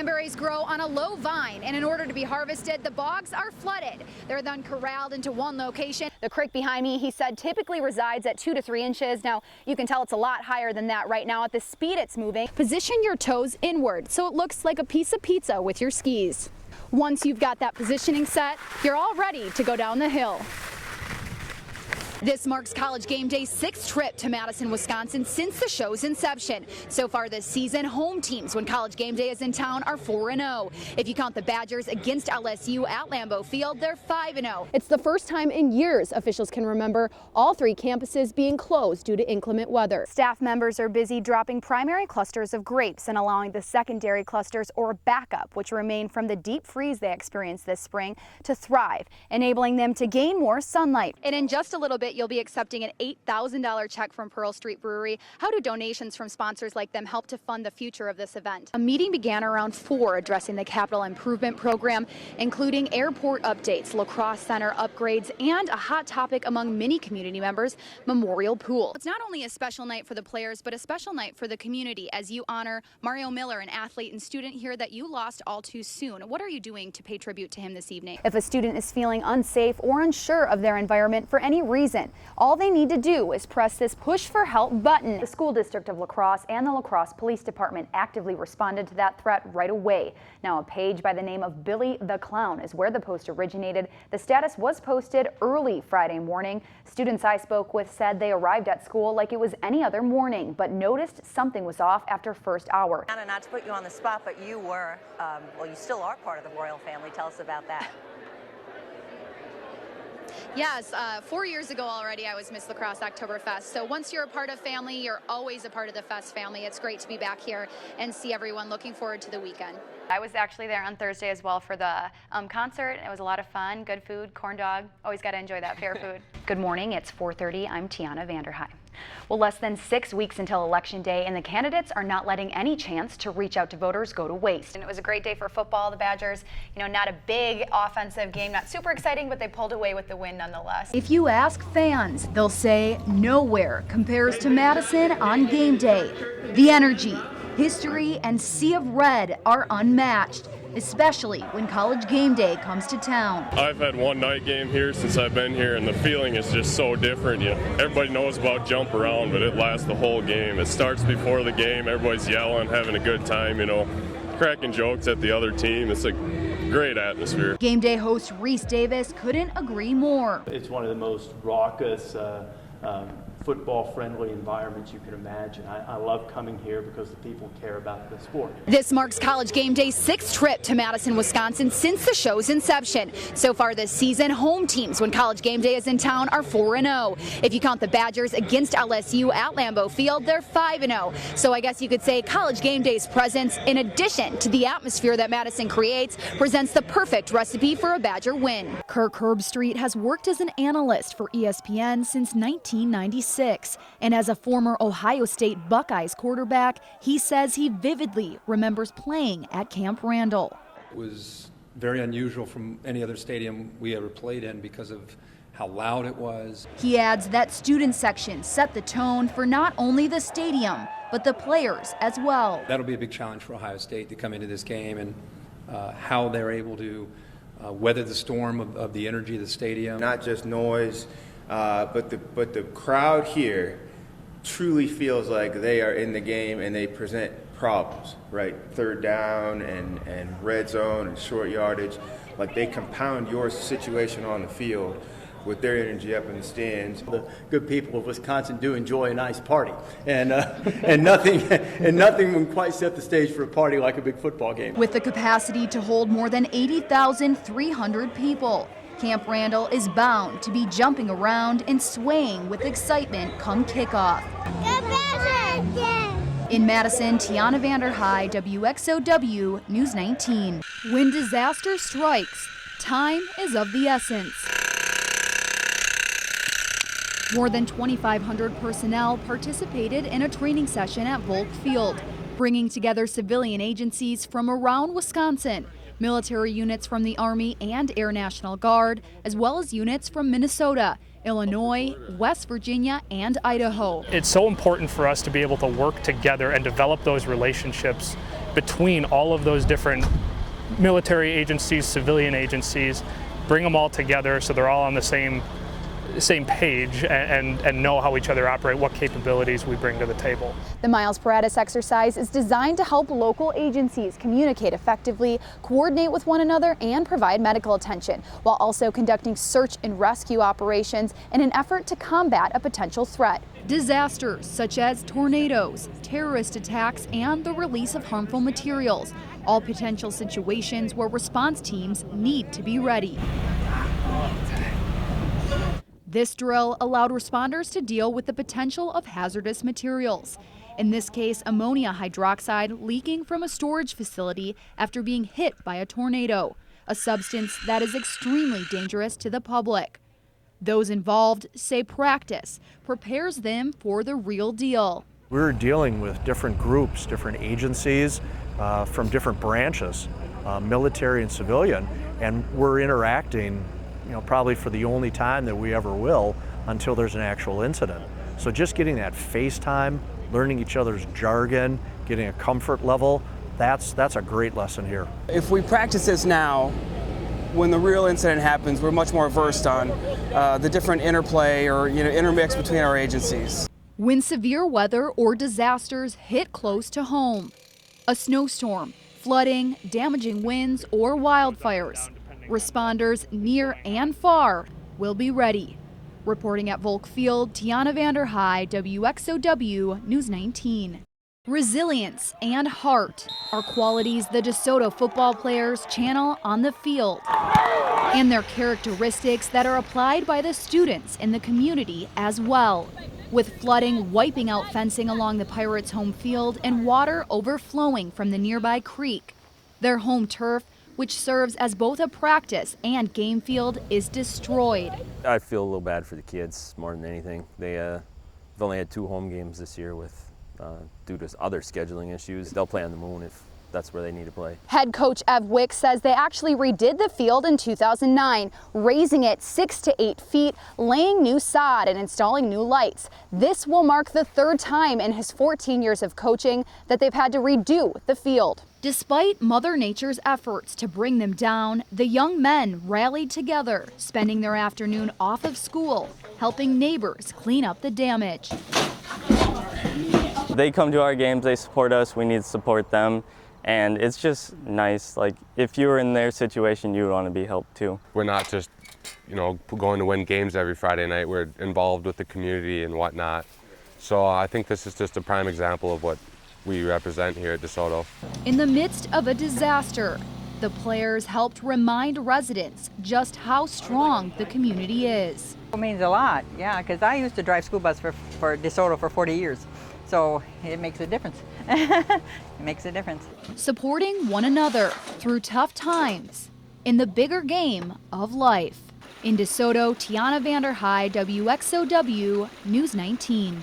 Cranberries grow on a low vine, and in order to be harvested, the bogs are flooded. They're then corralled into one location. The creek behind me, he said, typically resides at 2 to 3 inches. Now, you can tell it's a lot higher than that right now at the speed it's moving. Position your toes inward so it looks like a piece of pizza with your skis. Once you've got that positioning set, you're all ready to go down the hill. This marks College Game Day's 6th trip to Madison, Wisconsin since the show's inception. So far this season, home teams when College Game Day is in town are 4-0. If you count the Badgers against LSU at Lambeau Field, they're 5-0. It's the first time in years officials can remember all 3 campuses being closed due to inclement weather. Staff members are busy dropping primary clusters of grapes and allowing the secondary clusters or backup, which remain from the deep freeze they experienced this spring, to thrive, enabling them to gain more sunlight. And in just a little bit, you'll be accepting an $8,000 check from Pearl Street Brewery. How do donations from sponsors like them help to fund the future of this event? A meeting began around 4 addressing the capital improvement program, including airport updates, lacrosse center upgrades, and a hot topic among many community members, memorial pool. It's not only a special night for the players, but a special night for the community as you honor Mario Miller, an athlete and student here that you lost all too soon. What are you doing to pay tribute to him this evening? If a student is feeling unsafe or unsure of their environment for any reason, all they need to do is press this push for help button. The school district of La Crosse and the La Crosse Police Department actively responded to that threat right away. Now a page by the name of Billy the Clown is where the post originated. The status was posted early Friday morning. Students I spoke with said they arrived at school like it was any other morning, but noticed something was off after first hour. Anna, not to put you on the spot, but you were, well, you still are part of the royal family. Tell us about that. Yes, 4 years ago already I was Miss La Crosse Oktoberfest. So once you're a part of family, you're always a part of the Fest family. It's great to be back here and see everyone. Looking forward to the weekend. I was actually there on Thursday as well for the concert. It was a lot of fun, good food, corn dog. Always got to enjoy that fair food. Good morning, it's 4:30. I'm Tianna Vanderhei. Well, less than 6 weeks until Election Day, and the candidates are not letting any chance to reach out to voters go to waste. And it was a great day for football. The Badgers, not a big offensive game, not super exciting, but they pulled away with the win nonetheless. If you ask fans, they'll say nowhere compares to Madison on game day. The energy, history, and sea of red are unmatched, especially when College Game Day comes to town. I've had one night game here since I've been here, and the feeling is just so different. Everybody knows about jump around, but it lasts the whole game. It starts before the game, everybody's yelling, having a good time, cracking jokes at the other team. It's a great atmosphere. Game Day host Reese Davis couldn't agree more. It's one of the most raucous, football-friendly environments you can imagine. I love coming here because the people care about the sport. This marks College Game Day's 6th trip to Madison, Wisconsin since the show's inception. So far this season, home teams when College Game Day is in town are 4-0. If you count the Badgers against LSU at Lambeau Field, they're 5-0. So I guess you could say College Game Day's presence, in addition to the atmosphere that Madison creates, presents the perfect recipe for a Badger win. Kirk Herbstreit has worked as an analyst for ESPN since 1996. And as a former Ohio State Buckeyes quarterback, he says he vividly remembers playing at Camp Randall. It was very unusual from any other stadium we ever played in because of how loud it was. He adds that student section set the tone for not only the stadium, but the players as well. That'll be a big challenge for Ohio State to come into this game and how they're able to weather the storm of the energy of the stadium. Not just noise, but the crowd here truly feels like they are in the game and they present problems, right? Third down and red zone and short yardage. Like they compound your situation on the field with their energy up in the stands. The good people of Wisconsin do enjoy a nice party, and nothing would quite set the stage for a party like a big football game. With the capacity to hold more than 80,300 people, Camp Randall is bound to be jumping around and swaying with excitement come kickoff. In Madison, Tianna Vanderhei, WXOW News 19. When disaster strikes, time is of the essence. More than 2,500 personnel participated in a training session at Volk Field, bringing together civilian agencies from around Wisconsin, military units from the Army and Air National Guard, as well as units from Minnesota, Illinois, West Virginia, and Idaho. It's so important for us to be able to work together and develop those relationships between all of those different military agencies, civilian agencies, bring them all together so they're all on the same page and know how each other operate, what capabilities we bring to the table. The miles paratus exercise is designed to help local agencies communicate effectively, coordinate with one another, and provide medical attention, while also conducting search and rescue operations in an effort to combat a potential threat. Disasters such as tornadoes, terrorist attacks, and the release of harmful materials, all potential situations where response teams need to be ready. This drill allowed responders to deal with the potential of hazardous materials. In this case, ammonia hydroxide leaking from a storage facility after being hit by a tornado, a substance that is extremely dangerous to the public. Those involved say practice prepares them for the real deal. We're dealing with different groups, different agencies from different branches, military and civilian, and we're interacting probably for the only time that we ever will until there's an actual incident. So just getting that face time, learning each other's jargon, getting a comfort level, that's a great lesson here. If we practice this now, when the real incident happens, we're much more versed on the different interplay or intermix between our agencies. When severe weather or disasters hit close to home, a snowstorm, flooding, damaging winds, or wildfires, responders near and far will be ready. Reporting at Volk Field, Tianna Vanderhei, WXOW News 19. Resilience and heart are qualities the DeSoto football players channel on the field, and they're characteristics that are applied by the students in the community as well. With flooding wiping out fencing along the Pirates' home field and water overflowing from the nearby creek, their home turf, which serves as both a practice and game field, is destroyed. I feel a little bad for the kids more than anything. They've only had 2 home games this year due to other scheduling issues. They'll play on the moon if that's where they need to play. Head coach Ev Wick says they actually redid the field in 2009, raising it 6 to 8 feet, laying new sod and installing new lights. This will mark the 3rd time in his 14 years of coaching that they've had to redo the field. Despite Mother Nature's efforts to bring them down, the young men rallied together, spending their afternoon off of school, helping neighbors clean up the damage. They come to our games, they support us, we need to support them, and it's just nice. Like, if you were in their situation, you would want to be helped too. We're not just, going to win games every Friday night. We're involved with the community and whatnot. So I think this is just a prime example of what we represent here at DeSoto. In the midst of a disaster, the players helped remind residents just how strong the community is. It means a lot, yeah, because I used to drive school bus for DeSoto for 40 years. So it makes a difference. It makes a difference. Supporting one another through tough times in the bigger game of life. In DeSoto, Tianna Vanderhei, WXOW News 19.